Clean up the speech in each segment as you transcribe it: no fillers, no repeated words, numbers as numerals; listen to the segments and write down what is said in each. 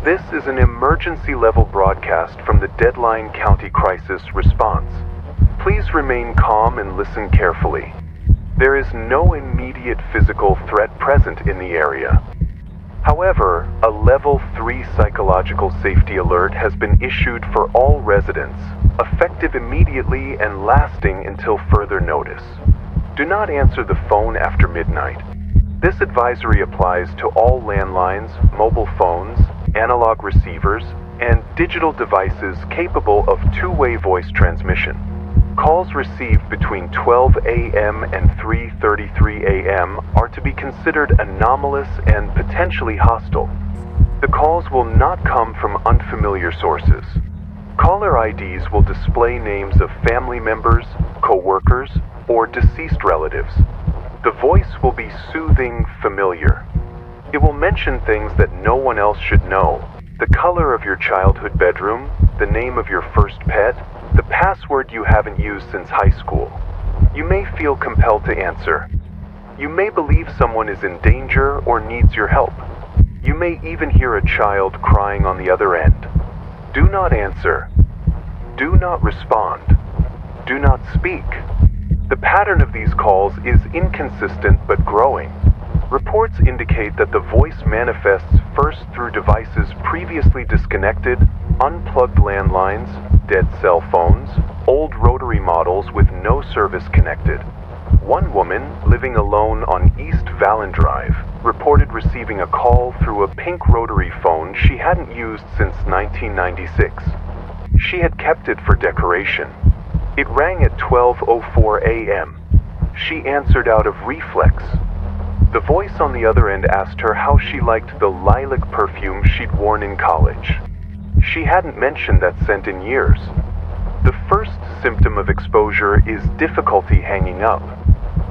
This is an emergency-level broadcast from the Deadline County Crisis Response. Please remain calm and listen carefully. There is no immediate physical threat present in the area. However, a Level 3 psychological safety alert has been issued for all residents, effective immediately and lasting until further notice. Do not answer the phone after midnight. This advisory applies to all landlines, mobile phones, analog receivers, and digital devices capable of two-way voice transmission. Calls received between 12 a.m. and 3:33 a.m. are to be considered anomalous and potentially hostile. The calls will not come from unfamiliar sources. Caller IDs will display names of family members, co-workers, or deceased relatives. The voice will be soothing, familiar. It will mention things that no one else should know. The color of your childhood bedroom, the name of your first pet, the password you haven't used since high school. You may feel compelled to answer. You may believe someone is in danger or needs your help. You may even hear a child crying on the other end. Do not answer. Do not respond. Do not speak. The pattern of these calls is inconsistent but growing. Reports indicate that the voice manifests first through devices previously disconnected, unplugged landlines, dead cell phones, old rotary models with no service connected. One woman, living alone on East Vallon Drive, reported receiving a call through a pink rotary phone she hadn't used since 1996. She had kept it for decoration. It rang at 12:04 a.m. She answered out of reflex. The voice on the other end asked her how she liked the lilac perfume she'd worn in college. She hadn't mentioned that scent in years. The first symptom of exposure is difficulty hanging up.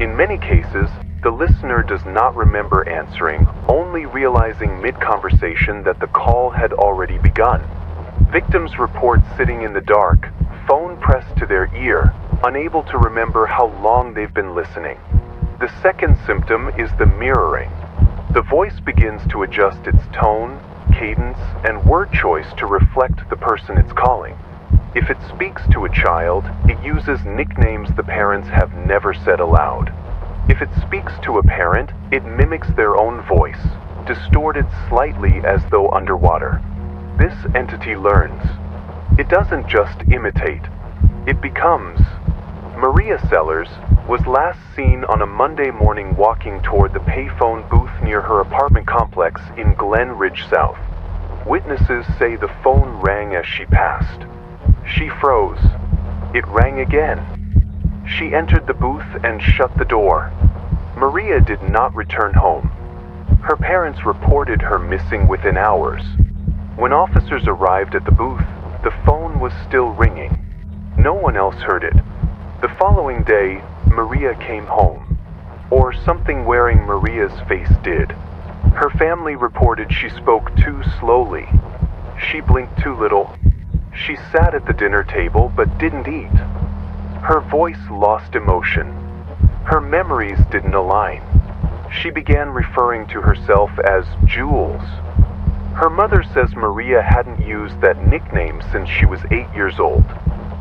In many cases, the listener does not remember answering, only realizing mid-conversation that the call had already begun. Victims report sitting in the dark, phone pressed to their ear, unable to remember how long they've been listening. The second symptom is the mirroring. The voice begins to adjust its tone, cadence, and word choice to reflect the person it's calling. If it speaks to a child, it uses nicknames the parents have never said aloud. If it speaks to a parent, it mimics their own voice, distorted slightly as though underwater. This entity learns. It doesn't just imitate, it becomes. Maria Sellers was last seen on a Monday morning walking toward the payphone booth near her apartment complex in Glen Ridge South. Witnesses say the phone rang as she passed. She froze. It rang again. She entered the booth and shut the door. Maria did not return home. Her parents reported her missing within hours. When officers arrived at the booth, the phone was still ringing. No one else heard it. The following day, Maria came home. Or something wearing Maria's face did. Her family reported she spoke too slowly. She blinked too little. She sat at the dinner table but didn't eat. Her voice lost emotion. Her memories didn't align. She began referring to herself as Jules. Her mother says Maria hadn't used that nickname since she was 8 years old.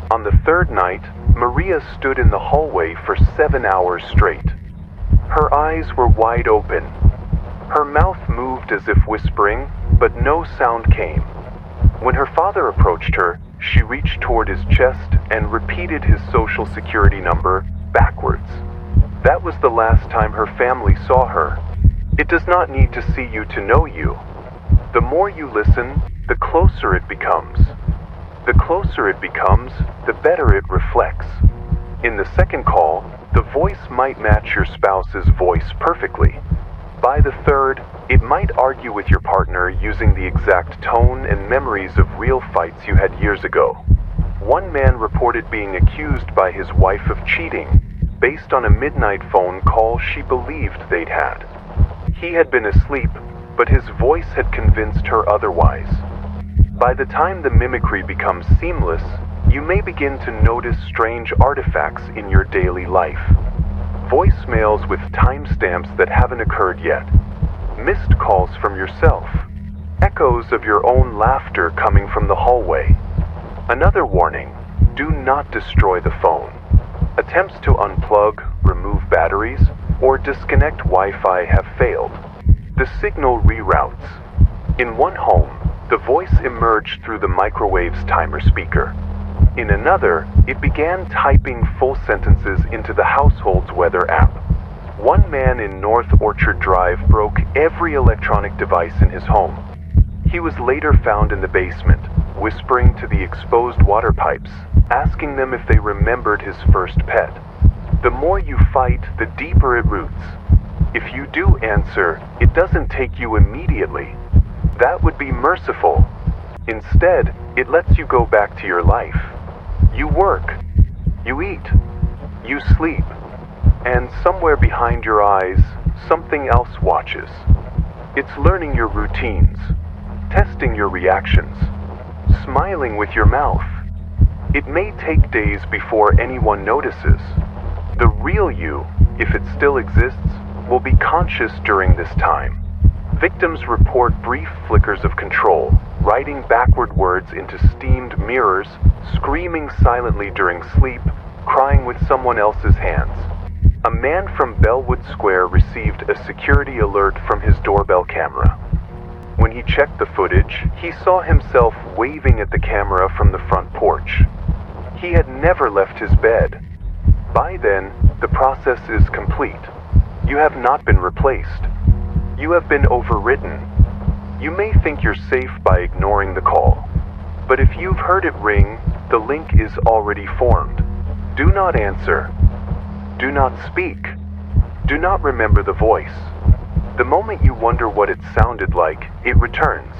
On the third night, Maria stood in the hallway for 7 hours straight. Her eyes were wide open. Her mouth moved as if whispering, but no sound came. When her father approached her, she reached toward his chest and repeated his social security number backwards. That was the last time her family saw her. It does not need to see you to know you. The more you listen, the closer it becomes. The closer it becomes, the better it reflects. In the second call, the voice might match your spouse's voice perfectly. By the third, it might argue with your partner using the exact tone and memories of real fights you had years ago. One man reported being accused by his wife of cheating, based on a midnight phone call she believed they'd had. He had been asleep, but his voice had convinced her otherwise. By the time the mimicry becomes seamless, you may begin to notice strange artifacts in your daily life. Voicemails with timestamps that haven't occurred yet. missed calls from yourself, echoes of your own laughter coming from the hallway. Another warning: do not destroy the phone. Attempts to unplug, remove batteries, or disconnect Wi-Fi have failed. The signal reroutes. In one home, the voice emerged through the microwave's timer speaker. In another, it began typing full sentences into the household's weather app. One man in North Orchard Drive broke every electronic device in his home. He was later found in the basement, whispering to the exposed water pipes, asking them if they remembered his first pet. The more you fight, the deeper it roots. If you do answer, it doesn't take you immediately. That would be merciful. Instead, it lets you go back to your life. You work, you eat, you sleep, and somewhere behind your eyes, something else watches. It's learning your routines, testing your reactions, smiling with your mouth. It may take days before anyone notices. The real you, if it still exists, will be conscious during this time. Victims report brief flickers of control, writing backward words into steamed mirrors, screaming silently during sleep, crying with someone else's hands. A man from Bellwood Square received a security alert from his doorbell camera. When he checked the footage, he saw himself waving at the camera from the front porch. He had never left his bed. By then, the process is complete. You have not been replaced. You have been overridden. You may think you're safe by ignoring the call, but if you've heard it ring, the link is already formed. Do not answer. Do not speak. Do not remember the voice. The moment you wonder what it sounded like, it returns.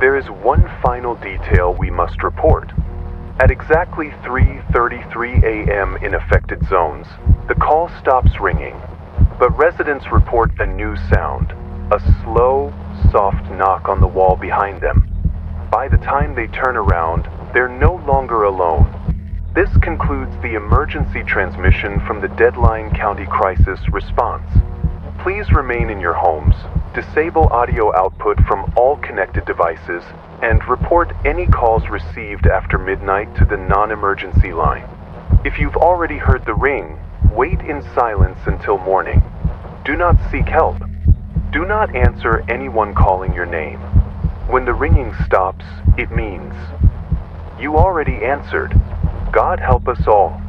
There is one final detail we must report. At exactly 3:33 a.m. in affected zones, the call stops ringing, but residents report a new sound, a slow, soft knock on the wall behind them. By the time they turn around, they're no longer alone. This concludes the emergency transmission from the Deadline County Crisis Response. Please remain in your homes, disable audio output from all connected devices, and report any calls received after midnight to the non-emergency line. If you've already heard the ring, wait in silence until morning. Do not seek help. Do not answer anyone calling your name. When the ringing stops, it means you already answered. God help us all.